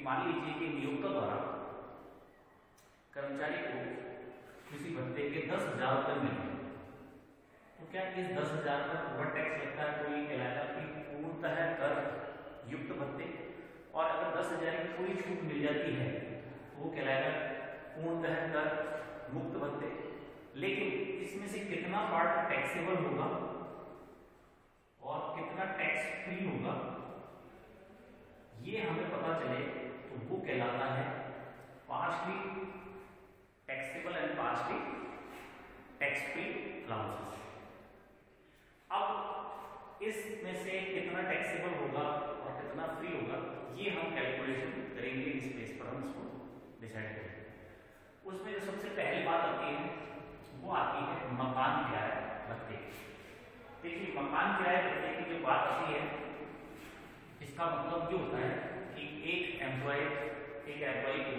कि मान लीजिए कि नियोक्ता द्वारा कर्मचारी को किसी भत्ते के 10,000 रुपये मिले, तो क्या इस 10,000 पर ओवर टैक्स लगता है तो ये कहलाएगा कि पूर्णतः कर युक्त भत्ते, और अगर 10,000 की कोई छूट मिल जाती है तो वो कहलाएगा पूर्णतः कर मुक्त भत्ते। लेकिन इसमें से कितना पार्ट टैक्सेबल होगा और कितना टैक्स फ्री होगा, ये हमें पता चले तो वो कहलाता है partially taxable and partially tax free allowances. अब इसमें से कितना टैक्सेबल होगा और कितना फ्री होगा ये हम कैलकुलेशन करेंगे, इस बेस पर हम इसको डिसाइड करेंगे। उसमें जो सबसे पहली बात आती है वो आती है मकान किराया भत्ते। देखिए मकान किराया भत्ते की जो बात आती है इसका मतलब ये होता है कि एक एम्प्लॉय को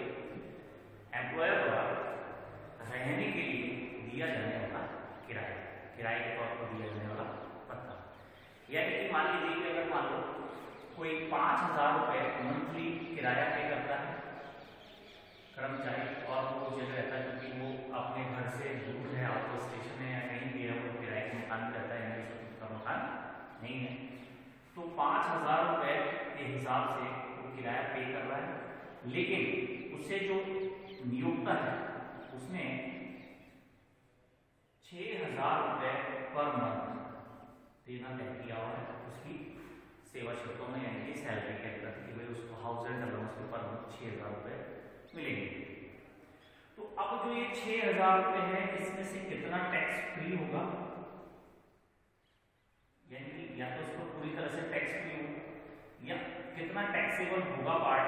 एम्प्लॉयर द्वारा रहने के लिए दिया जाने वाला किराया, किराए के तौर पर दिया जाने वाला भत्ता। यानी कि मान लीजिए कि अगर मान लो कोई 5,000 रुपये मंथली किराया पे करता है कर्मचारी, और वो जगह रहता है क्योंकि वो अपने घर से दूर है, आउट स्टेशन है या कहीं भी है, वो किराए के मकान में रहता है, का मकान नहीं है, तो 5,000 रुपये के हिसाब से वो किराया पे कर रहा है। लेकिन उससे जो नियोक्ता है उसने 6,000 रुपये पर मंथ देना तय किया हुआ है उसकी सेवा शुल्कों में, यानी कि सैलरी के अंदर कि भाई उसको हाउस रेंट अलाउंस के पर मंथ 6,000 रुपये मिलेंगे। तो अब जो ये 6,000 रुपये है इसमें से कितना टैक्स फ्री होगा, यानी कि या तो उसको पूरी तरह से टैक्स फ्री हो या कितना टैक्सेबल होगा पार्ट,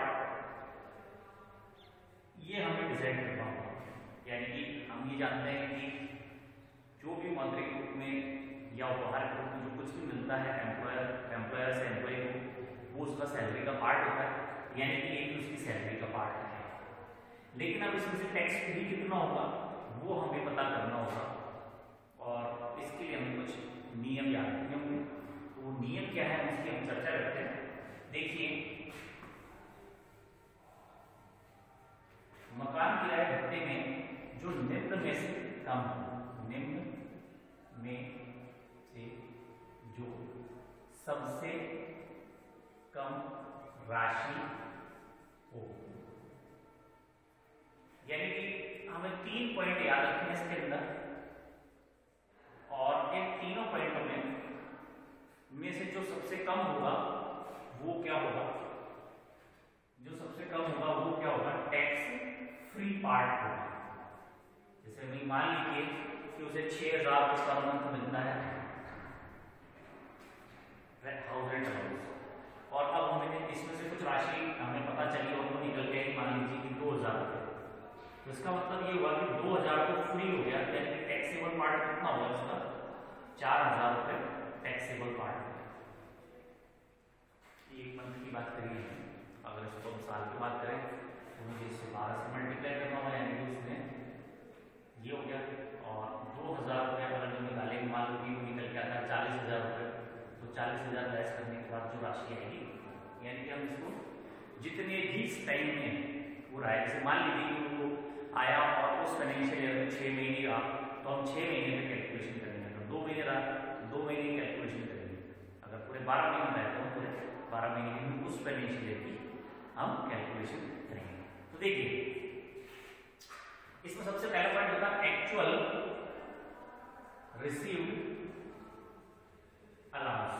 ये हमें डिसाइड करना होगा। यानी कि हम ये जानते हैं कि जो भी मौद्रिक रूप में या उपहार के रूप में जो कुछ भी मिलता है एम्प्लॉयर से एम्प्लॉय को, वो उसका सैलरी का पार्ट होता है, यानी कि एक उसकी सैलरी का पार्ट है। लेकिन अब इसमें से टैक्स फ्री कितना होगा वो हमें पता करना होगा, और इसके लिए हमें कुछ नियम याद रखने होंगे। तो वो नियम क्या है उसकी हम चर्चा करते हैं। देखिए मकान किराए भत्ते में जो निम्न में से कम हो, निम्न में से जो सबसे कम राशि हो, यानी कि हमें 3 पॉइंट याद रखने हैं इसके अंदर, और इन तीनों पॉइंटों में से जो सबसे कम होगा वो क्या होगा, जो सबसे कम होगा वो क्या होगा, टैक्स फ्री पार्ट होगा। जैसे मैं मान लीजिए कि उसे 6,000 पर मंथ मिलता है हाउस रेंट अलाउंस, और अब हमें इसमें से कुछ राशि हमें पता चली और वो निकल गई मान लीजिए कि 2,000 रुपये, तो इसका मतलब ये हुआ कि 2,000 तो फ्री हो गया, यानी कि टैक्सेबल पार्ट कितना होगा इसका, 4,000 रुपये टैक्सेबल पार्ट। एक मंथ की बात करिए, अगर इसको हम साल की बात करें तो मुझे इससे 12 से मल्टीप्लाई करना होगा, यानी कि उसमें ये हो गया, और 2,000 रुपये अगर जो निकालेंगे मान लो कि वो निकल के आता है 40,000 रुपये, तो 40,000 लेस करने के बाद जो राशि आएगी, यानी कि हम इसको जितने भी टाइम में पूरा है, जैसे मान लीजिए कि वो आया और उस फाइनेंशियल ईयर में 6 महीने रहा, तो हम 6 महीने में कैलकुलेशन करेंगे, अगर 2 महीने रहा 2 महीने की कैलकुलेशन करेंगे, अगर पूरे 12 महीने रहे तो पूरे 12 महीने में उस फाइनेंशियल ईयर की हम कैलकुलेशन करेंगे। तो देखिए इसमें सबसे पहला पॉइंट होता है एक्चुअल रिसीव्ड अलाउंस,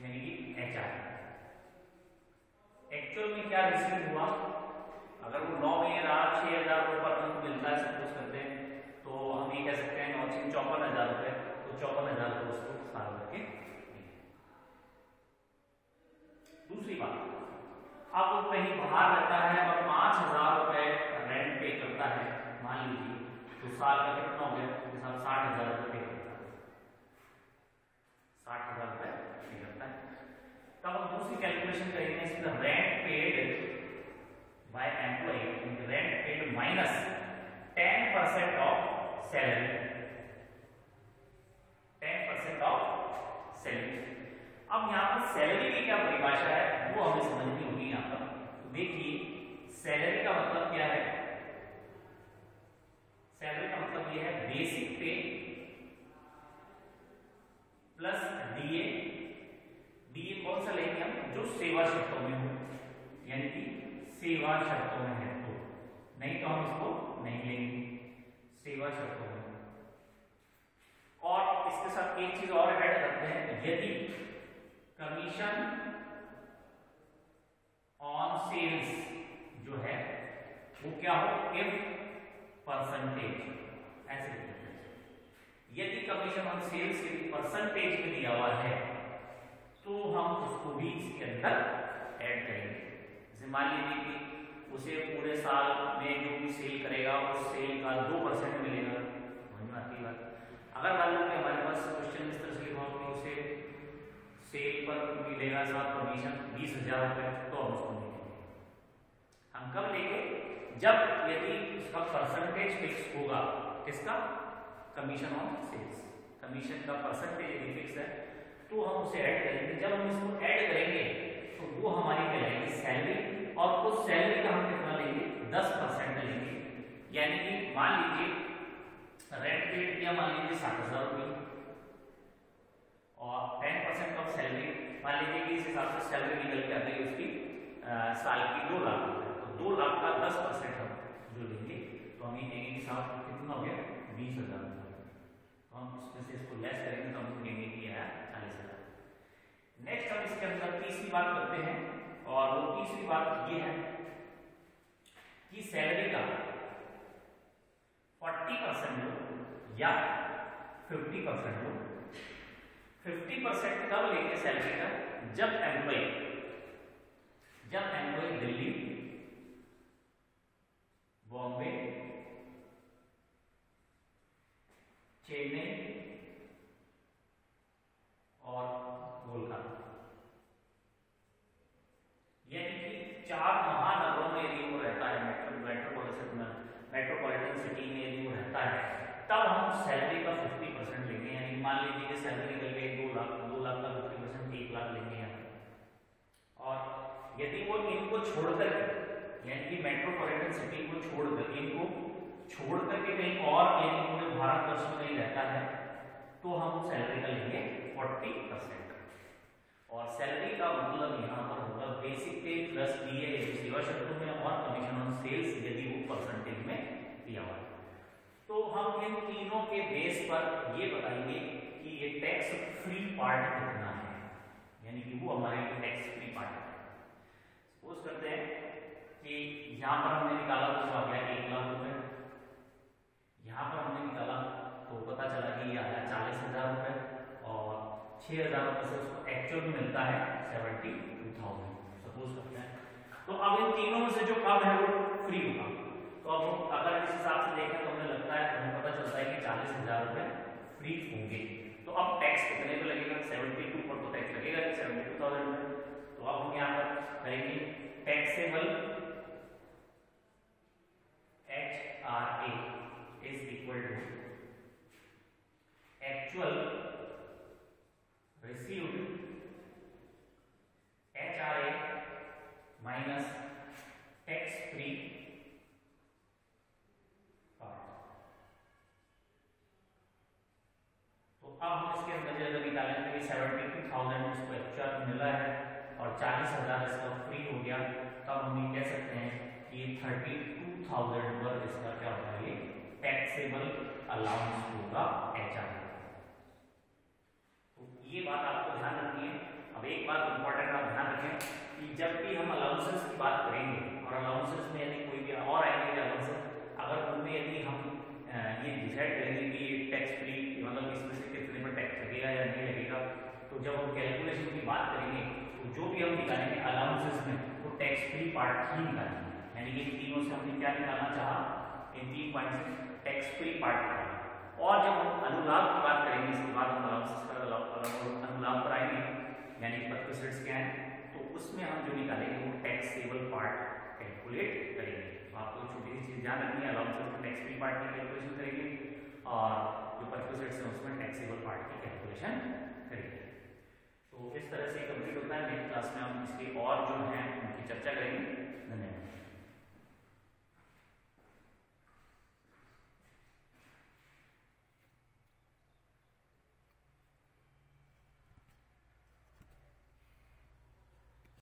यानी कि एचआर। एक्चुअल में क्या रिसीव हुआ, अगर वो 9 महीने रहा 6,000 रुपये पर मंथ मिलता है सपोज करते हैं, तो हम ये कह सकते हैं 9 से 54,000 रुपये, तो 54,000 रुपये उसको साल भर के। दूसरी बात, अब वो कहीं बाहर रहता है और 5,000 रुपये रेंट पे करता है मान लीजिए, तो साल का कितना हो गया, 60,000 रुपये पे करता है, 60,000 रुपये पे करता है। तब हम दूसरी कैलकुलेशन करेंगे, इसका rent paid by employ, rent paid minus 10% of salary, 10% of salary. अब यहाँ पर सैलरी की क्या परिभाषा है वो हमें समझनी होगी। यहाँ पर तो देखिए सैलरी का मतलब क्या है। सैलरी का मतलब ये है बेसिक पे प्लस डीए। डीए कौन सा लेंगे हम, जो सेवा शर्तों में हो, यानी कि सेवा शर्तों में है तो, नहीं तो हम इसको नहीं लेंगे सेवा शर्तों में। और इसके साथ एक चीज और ऐड करते हैं, यदि कमीशन ऑन सेल्स जो है वो क्या हो, इफ परसेंटेज, ऐसे लिखते हैं। यदि कमीशन ऑन सेल्स यदि परसेंटेज में दिया हुआ है तो हम उसको भी इसके अंदर ऐड करेंगे। जैसे मान लीजिए कि उसे पूरे साल में जो भी सेल करेगा उस सेल का 2% मिलेगा, समझ में आती है बात। अगर मान लो कि हमारे पास क्वेश्चन इस तरह से लिखा हो कि उसे सेल पर मिलेगा साथ कमीशन 20,000 रुपये, तो हम उसको नहीं लेंगे। हम कब लेंगे, जब यदि उसका परसेंटेज फिक्स होगा, किसका, कमीशन ऑन सेल्स, कमीशन का परसेंटेज यदि फिक्स है तो हम उसे ऐड करेंगे। जब हम इसको ऐड करेंगे तो वो हमारी कहलाएगी सैलरी, और उस सैलरी का हम कितना लेंगे, 10% लेंगे। यानी कि मान लीजिए रेंट पेड किया, मान लीजिए 60,000 रुपये, और 10% ऑफ सैलरी, मान लीजिए कि इस हिसाब से सैलरी निकल के आ गई उसकी साल की 2 लाख रुपये, तो 2 लाख का 10% हम जो लेंगे तो हम ये देंगे कि साथ कितना हो गया, 20,000 रुपये। तो हम उसमें से इसको लेस करेंगे तो हम देंगे कि 40,000। नेक्स्ट हम इसके अंदर तीसरी बात करते हैं, और वो तीसरी बात ये है कि सैलरी का 40% लो या 50% लो। 50% कब लेंगे सैलरी का, जब एम्प्लॉय दिल्ली, बॉम्बे, चेन्नई और कोलकाता, यानी कि 4 महानगरों में यदि वो रहता है, मेट्रोपॉलिटन सिटी में यदि वो रहता है, तब हम सैलरी का 50% लेंगे। यानी मान लीजिए कि सैलरी निकल गई 2 लाख, 2 लाख का 50% 1 लाख लेंगे यहाँ। और यदि वो इनको छोड़कर, यानी कि मेट्रोपॉलिटन सिटी को छोड़कर, इनको छोड़कर के कहीं और यानी पूरे भारतवर्ष में नहीं रहता है, तो हम सैलरी का लेंगे 40%। और सैलरी का मतलब यहाँ पर होगा बेसिक पे प्लस डीए यदि सेवा शर्तों में, और कमीशन ऑन सेल्स यदि वो परसेंटेज में दिया हुआ है। तो हम इन तीनों के बेस पर ये बताएंगे कि ये टैक्स फ्री पार्ट कितना है, यानी कि वो हमारे टैक्स फ्री पार्ट है। सपोज करते हैं कि यहाँ पर हमने निकाला तो आ गया 1 लाख रुपए, यहाँ पर हमने निकाला तो पता चला कि ये आ गया 40,000 रुपए, और 6,000 रुपए से उसको एक्चुअल में मिलता है 72,000, सपोज करते हैं। तो अब इन तीनों में से जो कम है वो फ्री होगा। तो अब अगर इस हिसाब से देखें तो हमें लगता है, हमें पता चलता है कि 40,000 रुपए फ्री होंगे। तो अब टैक्स कितने पे लगेगा, 72 पर तो टैक्स लगेगा 72,000 रुपए। तो अब हम यहाँ पर करेंगे taxable HRA is equal to actual received HRA minus tax free part. तो अब हम इसके अंदर जब निकालेंगे 72,000 इसको एक्चुअल मिला है और 40,000 इसका फ्री हो गया, तब हम ये कह सकते हैं कि 32,000 पर इसका क्या होगा, ये टैक्सेबल अलाउंस होगा HRA। तो ये बात आपको ध्यान रखनी है। अब एक बात इंपॉर्टेंट आप ध्यान रखें कि जब भी हम अलाउंसेस की बात करेंगे, और अलाउंसेस में यदि कोई भी और आएंगे अलाउंसेस, अगर उनमें यदि हम ये डिसाइड करेंगे कि ये टैक्स फ्री, मतलब इसमें से कितने पर टैक्स लगेगा या नहीं लगेगा, तो जब हम कैलकुलेशन की बात करेंगे तो जो भी हम निकालेंगे अलाउंसेस में वो टैक्स फ्री पार्ट ही निकालेंगे। यानी कि इन तीनों से हमने क्या निकालना चाहा, इन 3 पॉइंट से टैक्स फ्री पार्ट निकालेंगे। और जब हम अनुलाभ की बात करेंगे, इसके बाद हम अलाउंसेस का अनुलाभ पर आएंगे, यानी परक्विजिट्स क्या है, तो उसमें हम जो निकालेंगे वो टैक्सेबल पार्ट कैलकुलेट करेंगे। तो आपको छोटी सी चीज ध्यान रखनी है, अलाउंसेस में टैक्स फ्री पार्ट की कैलकुलेशन करेंगे, और जो परक्विजिट्स है उसमें टैक्सेबल पार्ट की कैलकुलेशन करेंगे।